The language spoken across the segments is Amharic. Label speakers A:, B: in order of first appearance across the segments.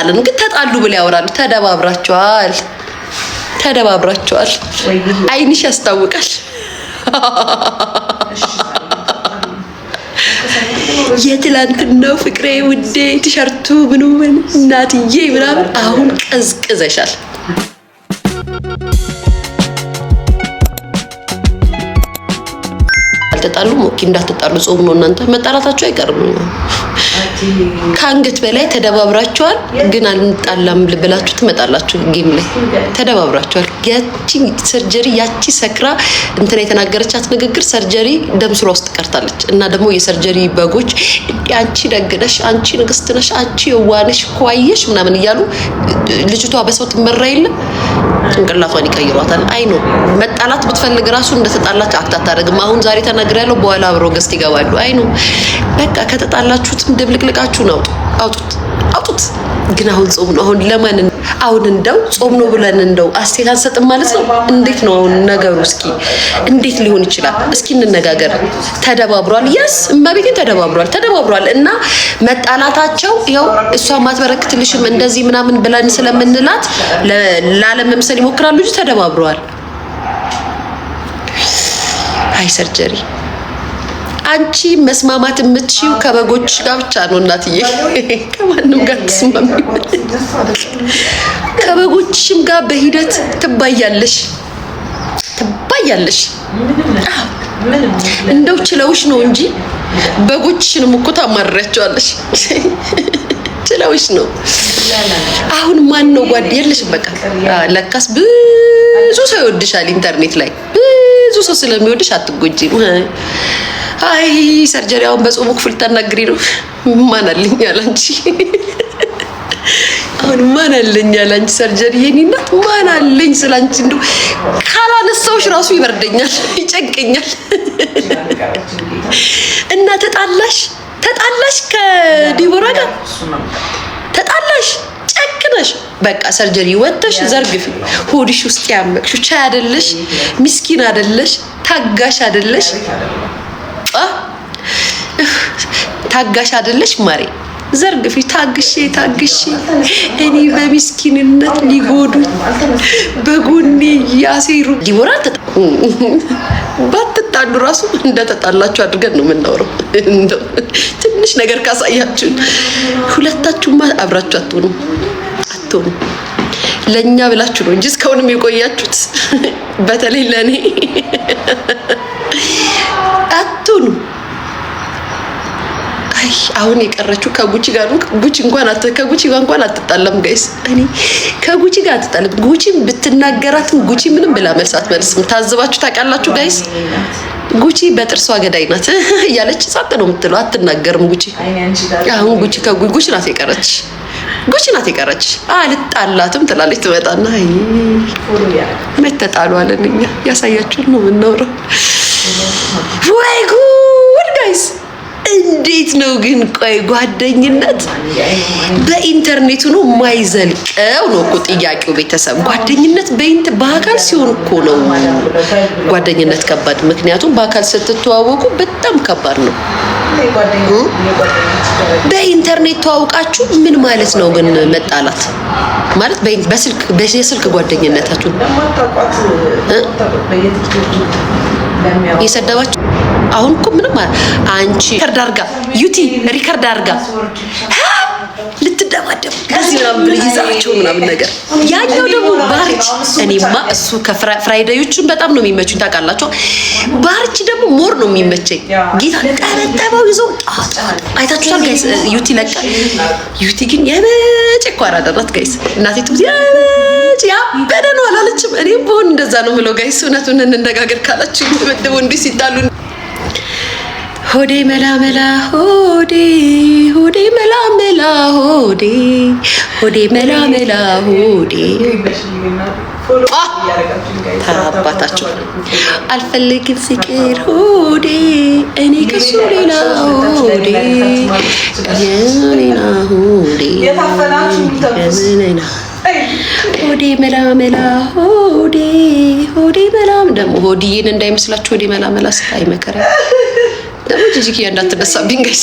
A: እንጣላለን ግን ተጣሉ ብለው ያወራሉ ተደባብራቸዋል አይንሽ ያስታውቃል የትላንትናው ፍቅሬ ውዴ ቲሸርቱ ምኑ እናትዬ ምናምን አሁን ቀዝቅዘሻል አልተጣሉ ሞኪ እንዳትጣሉ ጾም ነው እናንተ መጣላታችሁ አይቀርም ካንገት በላይ ተደባብራችኋል ግን አንጣላም ብላችሁ ትመጣላችሁ ጌም ላይ ተደባብራችኋል ያቺ ሰርጀሪ ያቺ ሰክራ እንትና የተናገረቻት ንግግር ሰርጀሪ ደምስሮ ውስጥ ቀርታለች እና ደግሞ የሰርጀሪ በጎች አንቺ ደግነሽ አንቺ ንግስት ነሽ አንቺ የዋነሽ ኳየሽ ምናምን ይያሉ ልጅቷ በሰው ትመራ የለ ጭንቅላቷን ይቀይሯታል አይ ነው መጣላት ብትፈልግ ራሱ እንደተጣላች አታታረግም አሁን ዛሬ ተናግሬያለሁ በኋላ አብሮ ገስት ይገባሉ አይ ነው በቃ ከተጣላችሁትም ድብልቅልቃችሁ ነው አውጡት ግን አሁን ጾም ነው አሁን ለማን አሁን እንደው ጾም ነው ብለን እንደው አስቴት አንሰጥም ማለት ነው እንዴት ነው አሁን ነገሩ እስኪ እንዴት ሊሆን ይችላል እስኪ እንነጋገር ተደባብሯል ያስ እማቤቴን ተደባብሯል እና መጣላታቸው ይኸው እሷ ማትበረክትልሽም እንደዚህ ምናምን ብለን ስለምንላት ለዓለም ይሞክራሉ እንጂ ተደባብሯል አይ ሰርጀሪ አንቺ መስማማት የምትሽው ከበጎች ጋር ብቻ ነው እናትዬ ከማንም ጋር ተስማሚ ከበጎችሽም ጋር በሂደት ትባያለሽ እንደው ችለውሽ ነው እንጂ በጎችሽንም እኮ ታማርሪያቸዋለሽ ችለውሽ ነው አሁን ማን ነው ጓደኛለሽ በቃ ለካስ ብዙ ሰው ይወድሻል ኢንተርኔት ላይ ብዙ ሰው ስለሚወድሽ አትጎጂም አይ ሰርጀሪውን በጾሙ ክፍል ተናግሪ ነው ማን አለኝ ያላንቺ አሁን ማን አለኝ ያላንቺ ሰርጀሪ የኔና ማን አለኝ ስላንቺ እንደው ካላነሳውሽ ራሱ ይበርደኛል ይጨንቀኛል እና ተጣላሽ ከዲቦራ ጋር ተጣላሽ ጨክነሽ በቃ ሰርጀሪ ወጥተሽ ዘርግፊ ሆድሽ ውስጥ ያመቅሽ ቻይ አይደለሽ ምስኪን አይደለሽ ታጋሽ አይደለሽ ታጋሽ አይደለሽ ማሬ ዘርግፊ ታግሼ እኔ በሚስኪንነት ሊጎዱኝ በጎኔ ያሴሩ ዲቦራ ባትጣሉ ራሱ እንደተጣላችሁ አድርገን ነው የምናወራው ትንሽ ነገር ካሳያችሁ ሁለታችሁማ አብራችሁ አትሆኑ ለኛ ብላችሁ ነው እንጂ እስካሁንም የቆያችሁት በተለይ ለኔ አትሆኑ አይ አሁን የቀረችው ከጉቺ ጋር ነው ጉቺ እንኳን አትጣለም ጋይስ እኔ ከጉቺ ጋር አትጣለም ጉቺን ብትናገራትም ጉቺ ምንም ብላ መልስም ታዝባችሁ ታውቃላችሁ ጋይስ ጉቺ በጥርሷ ገዳይ ናት ያለች ጻጥ ነው የምትለው አትናገርም ጉቺ አሁን ጉቺ ናት የቀረች አልጣላትም ትላለች ትመጣና አይ መተጣሉ አለንኛ ያሳያችሁ ነው የምናወራው ወይ ጉድ ጋይስ እንዴት ነው ግን ቆይ ጓደኝነት በኢንተርኔቱ ነው ማይዘልቀው ነው እኮ ጥያቄው ቤተሰብ ጓደኝነት በአካል ሲሆን እኮ ነው ጓደኝነት ከባድ ምክንያቱም በአካል ስትተዋወቁ በጣም ከባድ ነው በኢንተርኔት ተዋውቃችሁ ምን ማለት ነው ግን መጣላት ማለት በስልክ ጓደኝነታችሁ የሰደባችሁ አሁን እኮ ምንም አንቺ ሪከርድ አድርጋ ልትደባደብ ከዚህ ምናምን ይዛቸው ምናምን ነገር ያኛው ደግሞ ባርች እኔማ እሱ ከፍራይዴዮቹን በጣም ነው የሚመቹኝ ታውቃላችሁ ባርች ደግሞ ሞር ነው የሚመቸኝ ጌታ ጠረጠበው ይዞ አይታችኋል ጋይስ ዩቲ ግን የመጨቋራ አደረት ጋይስ እናቴ ትብዚ ያ በደን አላለችም እኔም በሆን እንደዛ ነው ምለው ጋይስ እውነቱን እንነጋገር ካላችሁ ወደው እንዲህ ሲጣሉ ሆዴ መላመላ ሆዴ መላመላ ሆዴ መላመላ ሆዴ ታባታችሁ አልፈልግም ፍቅር ሆዴ እኔ ከሱ ሌላ ሆዴ የኔና ሆዴ ሆዴ መላመላ ሆዴ መላም ደግሞ ሆዲዬን እንዳይመስላችሁ ሆዴ መላመላ ስታይ መከራ ደግሞ ጂጂኪያ እንዳትነሳብኝ ጋይስ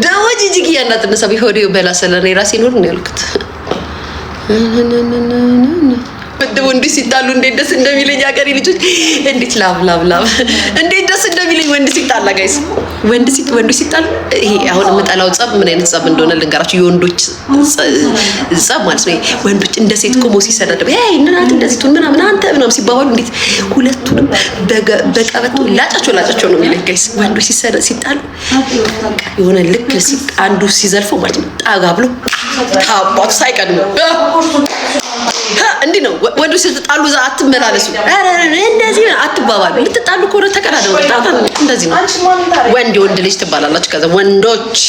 A: ደሞ ጂጂክ ያናጥነ ሰው ሆዴ በላ ስለኔ ራሴ ኖር ነው ያልኩት። ወንድ ሲጣሉ እንዴት ደስ እንደሚለኝ አገሬ ልጆች እንዴት ላብ እንዴት ደስ እንደሚለኝ ወንድ ሲጣላ ጋይስ ወንድ ሲጣሉ ይሄ አሁን የምጠላው ጸብ ምን አይነት ጸብ እንደሆነ ልንገራችሁ። የወንዶች ጸብ ማለት ነው። ወንዶች እንደ ሴት ቆሞ ሲሰዳደብ እናት እንደዚህ ቱን ምናምን አንተ ምናምን ሲባባሉ እንዴት ሁለቱንም በቀበቶ ላጫቸው ነው የሚለኝ ጋይስ። ወንዶች ሲጣሉ የሆነ ልክ አንዱ ሲዘልፈው ማለት ነው ጣጋ ብሎ ታባቱ ሳይቀድም እንዴ ነው ወንዶች ሲጣሉ ዛ አትመላለሱ። እንደዚህ አትባባሉ። ልትጣሉ ከሆነ ተቀዳደው እንደዚህ ነው። ወንድ ልጅ ትባላላችሁ። ከዛ ወንዶች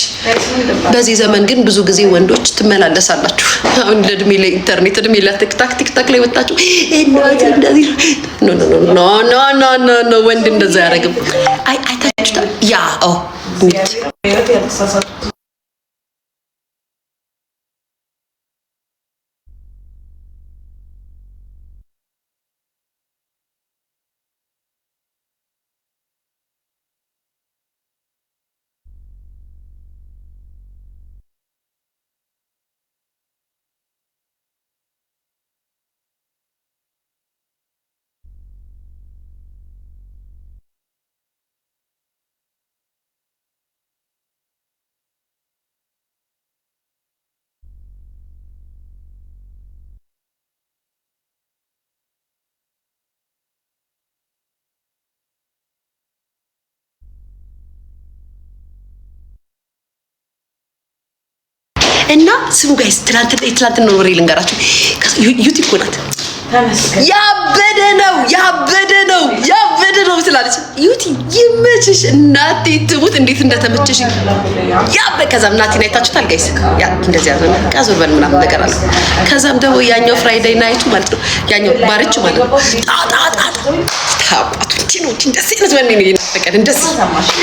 A: በዚህ ዘመን ግን ብዙ ጊዜ ወንዶች ትመላለሳላችሁ። አሁን ለድሜ ላይ ኢንተርኔት ድሜ ላይ ቲክታክ ላይ ወጣችሁ እንደዚህ ኖ ወንድ እንደዛ ያደርግም። አይታችሁታል? ያ ሚት እና ስሙ ጋይስ ትላንት ነው ወሬ ልንገራችሁ። ዩቲዩብ ኮናት ያበደ ነው ትላለች። ዩቲ ይመችሽ እናቴ ትሙት እንዴት እንደተመቸሽ ከዛም እናቴን አይታችሁታል ጋይስ። ያ እንደዚህ ያዘና ቃዞር በል ምናምን ነገር አለ። ከዛም ደግሞ ያኛው ፍራይዴይ ናይቱ ማለት ነው ያኛው ባርች ማለት ነው ታባቱ እንደዚህ ነው ወንድ ነው ይናፈቀን እንደዚህ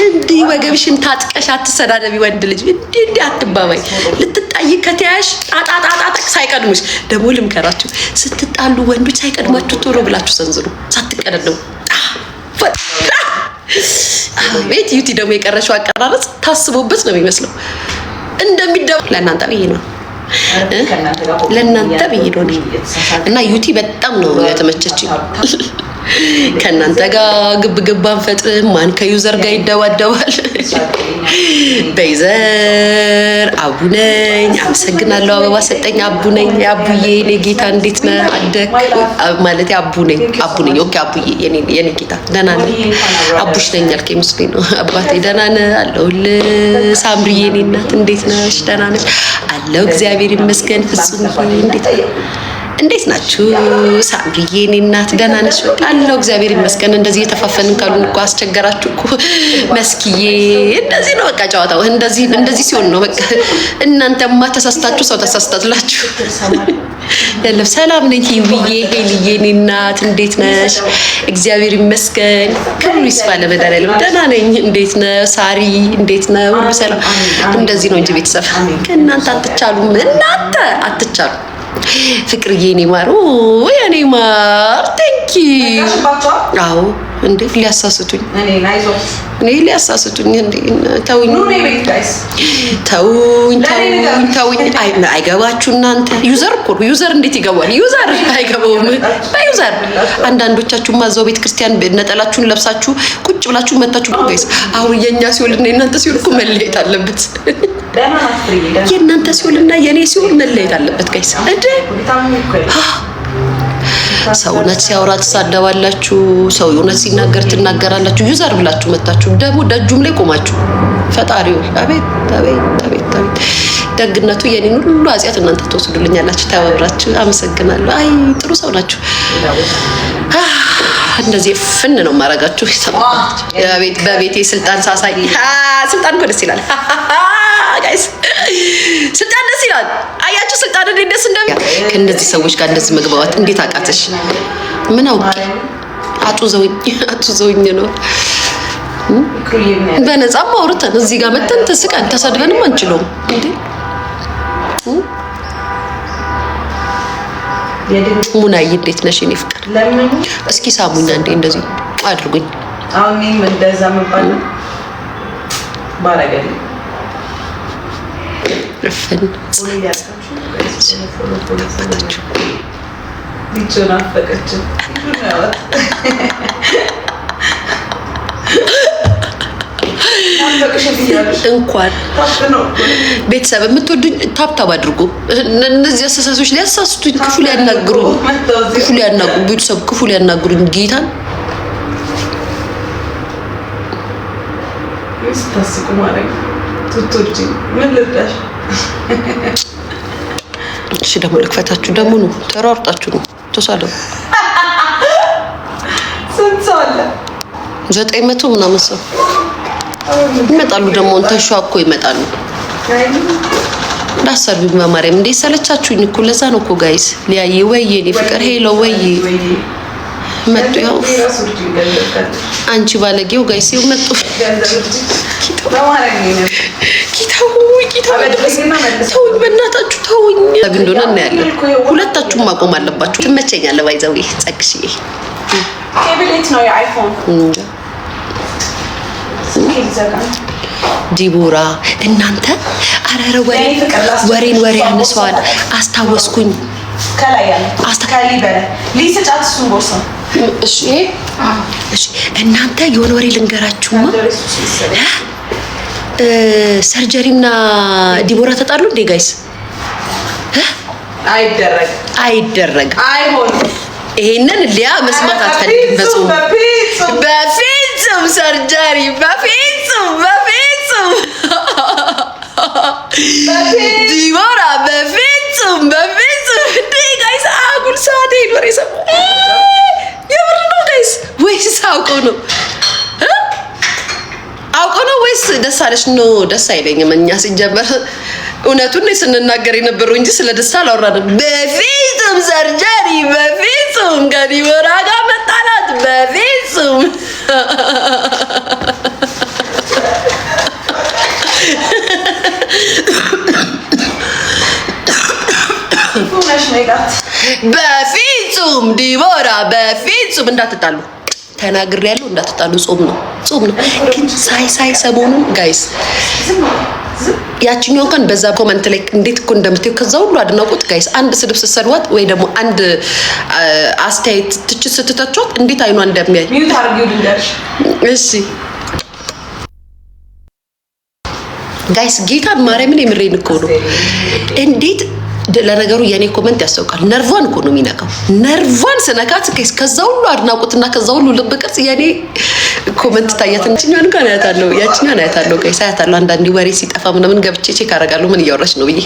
A: እንዲህ ወገብሽን ታጥቀሽ አትሰዳደቢ ወንድ ልጅ እንዲህ አትባባይ። ልትጣይ ከተያሽ ጣጣጣጣ ሳይቀድሙሽ ደግሞ ልምከራችሁ ስትጣሉ ወንዶች ሳይቀድማችሁ ቶሎ ብላችሁ ሰንዝሩ ሳትቀደደው ቤት ዩቲ ደግሞ የቀረሽው አቀራረጽ ታስቦበት ነው የሚመስለው። እንደሚደው ለእናንተ ብዬ ነው እና ዩቲ በጣም ነው የተመቸችኝ። ከእናንተ ጋር ግብ አንፈጥርም። ማን ከዩዘር ጋር ይደዋደዋል? በይዘር አቡ ነኝ። አመሰግናለሁ። አበባ ሰጠኝ። አቡ ነኝ። አቡዬ እኔ ጌታ እንዴት ነህ? አደክ ማለት አቡ ነኝ። ኦኬ አቡዬ የኔ ጌታ ደህና ነህ? አቡሽ ነኝ አልከኝ መስሎኝ ነው። አባቴ ደህና ነህ? አለሁልህ። ሳምሪዬ እኔ እናት እንዴት ነሽ? ደህና ነሽ? አለሁ እግዚአብሔር ይመስገን። ፍጹም እንዴት ናችሁ? ሳምሪዬ እኔ እናት ደህና ነሽ? አለሁ እግዚአብሔር ይመስገን። እንደዚህ የተፋፈንን ካሉን እኮ አስቸገራችሁ እኮ መስኪዬ። እንደዚህ ነው በቃ ጨዋታው። እንደዚህ ሲሆን ነው በቃ። እናንተማ ተሳስታችሁ ሰው ተሳስታላችሁ። ያለው ሰላም ነኝ ሂውዬ ሄልዬ እኔ እናት እንዴት ነሽ? እግዚአብሔር ይመስገን። ክብሩ ይስፋ ለመድኃኒዓለም ደህና ነኝ። እንዴት ነው ሳሪ? እንዴት ነው? ሁሉ ሰላም? እንደዚህ ነው እንጂ ቤተሰብ ከእናንተ አትቻሉም። እናንተ አትቻሉም። ፍቅርዬ እኔ ማር የኔ ማር ቴንኪ። አዎ እንዴ ሊያሳስቱኝ እንዴ ተውኝ። አይገባችሁ እናንተ። ዩዘር እንዴት ይገባል? ዩዘር አይገባውም። በዩዘር አንዳንዶቻችሁ ማዛው ቤተ ክርስቲያን ነጠላችሁን ለብሳችሁ ቁጭ ብላችሁ መታችሁ ጋይስ። አሁን የኛ ሲሆንና የእናንተ ሲሆን እኮ መለየት አለበት። የእናንተ ሲሆንና የኔ ሲሆን መለየት አለበት ጋይስ። እንዴ ሰው እውነት ሲያወራ ትሳደባላችሁ፣ ሰው እውነት ሲናገር ትናገራላችሁ። ዩዘር ብላችሁ መታችሁ ደግሞ ደጁም ላይ ቆማችሁ ፈጣሪው አቤት ደግነቱ የኔን ሁሉ ኃጢአት እናንተ ተወስዱልኛላችሁ። ተባብራችሁ አመሰግናለሁ። አይ ጥሩ ሰው ናችሁ። እንደዚህ ፍን ነው ማረጋችሁ። በቤቴ ስልጣን ሳሳይ ስልጣን እኮ ደስ ይላል ጋይስ። ስልጣን ደስ ይላል። አያችሁ ስልጣን እንዴት ደስ እንደሚል። ከእነዚህ ሰዎች ጋር እንደዚህ መግባባት እንዴት አቃተሽ? ምን አውቄ አጡዘውኝ ነው። በነፃም አውርተን እዚህ ጋር መተን ተስቀን ተሰድበንም አንችለውም እንዴ። ሙናዬ እንዴት ነሽ የኔ ፍቅር? እስኪ ሳሙኛ እንዴ እንደዚህ አድርጉኝ።
B: አሁን እንደዛ መባል ባረገኝ
A: ሸፈን እንኳን ቤተሰብ የምትወዱኝ ታብታብ አድርጉ። እነዚህ አስተሳሰቦች ሊያሳስቱኝ ክፉ ሊያናግሩኝ ቤተሰብ ክፉ ሊያናግሩኝ ጌታን
B: ስታስቁ ማለት ትቶጂ ምን ልዳሽ?
A: እሺ ደግሞ ልክፈታችሁ ደግሞ ነው ተሯርጣችሁ ነው ተሳደው
B: ስንት ሰው አለ?
A: 900 ምናምን ሰው ይመጣሉ። ደግሞ ተሻኮ ይመጣሉ። ዳሰርቢ ማማሪያም እንደ ሰለቻችሁኝ እኮ ለዛ ነው እኮ ጋይስ ሊያይ ወይዬ እኔ ፍቅር ሄሎ ወይዬ መጡ። ያው አንቺ ባለጌው ጋይስ ይው መጡ። ተውኝ በእናታችሁ ተውኝ። እንደሆነ እናያለን። ሁለታችሁም ማቆም አለባችሁ። ትመቸኛለህ ባይዘው ጸግሽዬ
B: ኬብሌት ነው የአይፎን
A: ዲቦራ እናንተ አረረ ወሬን ያነሳዋል። አስታወስኩኝ
B: ከላይ ያለ አስተካሊ በለ ሊሰጫት እሱን ቦርሳ
A: እሺ እናንተ የሆነ ወሬ ልንገራችሁማ። ሰርጀሪና ዲቦራ ተጣሉ እንዴ ጋይስ? አይደረግ ይሄንን ሊያ መስማት አትፈልግም። በፍጹም ሰርጀሪ በፍጹም ዲቦራ በፍጹም እንዴ ጋይስ አጉል ሰዓት ወሬ ሰማ የምር ነው ጋይስ ወይስ አውቀው ነው ወይስ ደስ አለሽ ነው? ደስ አይለኝም። እኛ ሲጀመር እውነቱን ስንናገር የነበረው እንጂ ስለ ደስ አላወራንም። በፍጹም ሰርጀሪ በፍጹም ከዲቦራ ጋር መጣላት በፍጹም በፍጹም ዲቦራ በፍጹም እንዳትጣሉ ተናግሬያለሁ። እንዳትጣሉ ጾም ነው ግን ሳይ ሰሞኑን ጋይስ ያቺኛው እንኳን በዛ ኮሜንት ላይ እንዴት እኮ እንደምትዩ ከዛ ሁሉ አድናቆት ጋይስ አንድ ስድብ ስትሰድዋት ወይ ደግሞ አንድ አስተያየት ትችት ስትተቿት እንዴት አይኗ እንደሚያይ
B: ሚዩት አርጊው ድንገርሽ
A: እሺ ጋይስ ጌታን ማርያምን የምሬን እኮ ነው። እንዴት ለነገሩ የኔ ኮሜንት ያስታውቃል። ነርቫን እኮ ነው የሚነካው። ነርቫን ስነካት ከዛ ሁሉ አድናቆትና ከዛ ሁሉ ልብ ቅርጽ የኔ ኮሜንት ታያት እንጂኛን ጋር ያችኛን አያታለሁ ጋይስ አያታለሁ። አንዳንዴ ወሬ ሲጠፋ ምናምን ገብቼ ቼክ አደርጋለሁ ምን እያወራች ነው ብዬ።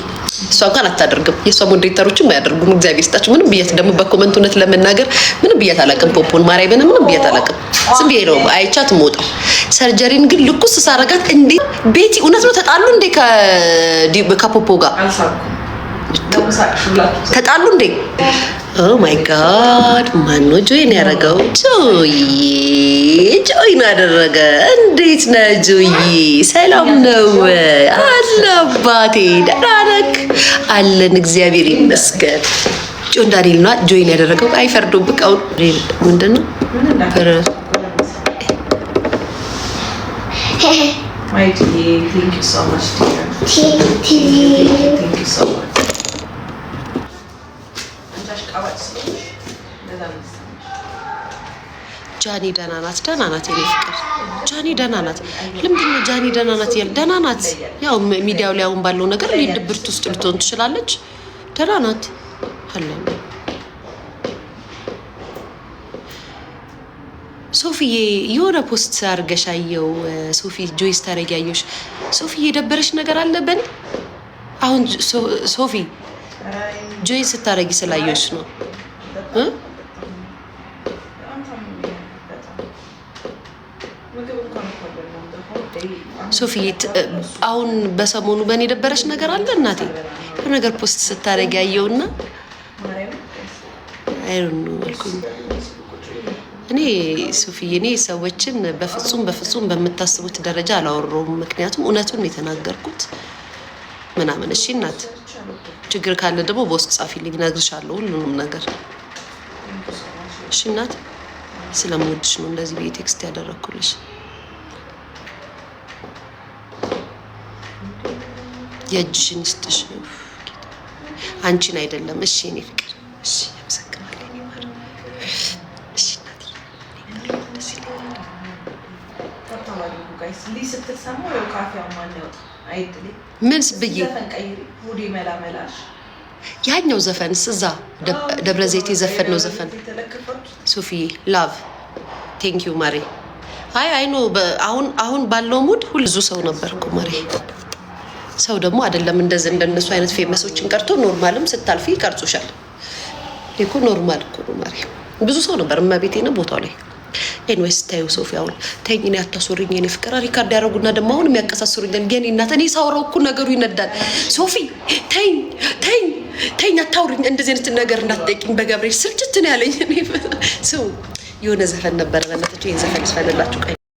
A: እሷ እንኳን አታደርግም። የእሷ ሞዴሬተሮችም አያደርጉም። እግዚአብሔር ይስጣቸው። ምንም ብያት ደግሞ በኮሜንት እውነት ለመናገር ምንም ብያት አላውቅም። ፖፖን ማርያምን ምንም ብያት አላውቅም። ዝም ብዬ ነው አይቻት የምወጣው። ሰርጀሪን ግን ልኩስ ሳረጋት እንዴ ቤቲ እውነት ነው ተጣሉ እንዴ ከፖፖ ጋር ተጣሉ እንዴ? ኦ ማይ ጋድ ማን ነው ጆይን ያደረገው? ጆይን አደረገ። እንዴት ነህ ጆይ? ሰላም ነው አለ አባቴ። ደህና ነህ? አለን እግዚአብሔር ይመስገን። ጆን ዳንኤል ነው ጆይን ያደረገው። አይፈርዱብህ። አሁን ምንድን ነው
B: My dear, thank you so much, dear. Thank you so much.
A: ጃኒ ደህና ናት የኔ ፍቅር። ጃኒ ደህና ናት። ለምንድን ነው ጃኒ ደህና ናት ያለ? ደህና ናት። ያው ሚዲያው ላይ አሁን ባለው ነገር ድብርት ውስጥ ልትሆን ትችላለች። ደህና ናት አለን። ሶፊዬ የሆነ ፖስት አርገሻየው ሶፊ ጆይስ ታረጋየሽ። ሶፊዬ የደበረሽ ነገር አለ በኔ? አሁን ሶፊ ጆይስ ስታረጊ ስላየሽ ነው ሶፊ አሁን በሰሞኑ በኔ የደበረሽ ነገር አለ እናቴ? ነገር ፖስት ስታረጊ ያየውና አይሩን አልኩኝ እኔ ሶፊዬ። እኔ ሰዎችን በፍጹም በምታስቡት ደረጃ አላወራውም። ምክንያቱም እውነቱን የተናገርኩት ምናምን። እሺ እናት ችግር ካለ ደግሞ በውስጥ ጻፊልኝ፣ እነግርሻለሁ ሁሉንም ነገር። እሺ እናት ስለምወድሽ ነው እንደዚህ ብዬ ቴክስት ያደረኩልሽ። የእጅሽን ይስጥሽ አንቺን አይደለም። እሺ እኔ ፍቅር እሺ ያመሰግናለሁ እኔ ማለት እሺ እናቴ ደስ ይለኛል።
B: ተባሉ ጋይስ ሊስትሰማው የካፌው ማን ነው አይጥሊ
A: ምን ብዬ
B: ዘፈን ቀይሪ ሙዲ መላመላሽ
A: ያኛው ዘፈንስ እዛ ደብረ ዘይት የዘፈነው ዘፈን ሶፊዬ ላቭ ቴንክ ዩ ማሪ አይ ኖ አሁን ባለው ሙድ ሁሉ ብዙ ሰው ነበርኩ ማሪ ሰው ደግሞ አይደለም እንደዚህ እንደነሱ አይነት ፌመሶችን ቀርቶ ኖርማልም ስታልፊ ይቀርጹሻል እኮ ኖርማል እኮ ነው ማሪ ብዙ ሰው ነበር እማቤቴ ነው ቦታው ላይ ኤንዌስ ታዩ ሶፊያውን ተኝኔ አታሶሪኝ የኔ ፍቅር ሪካርድ ያደረጉና ደግሞ አሁን የሚያቀሳስሩኝ የኔ እናት እኔ ሳወራው እኮ ነገሩ ይነዳል ሶፊ ተኝ አታውሪኝ እንደዚህ አይነት ነገር እንዳትጠይቂኝ በገብርኤል ስልችት ነው ያለኝ እኔ ሰው የሆነ ዘፈን ነበር በእናታችሁ ይሄን ዘፈን ስፈልላችሁ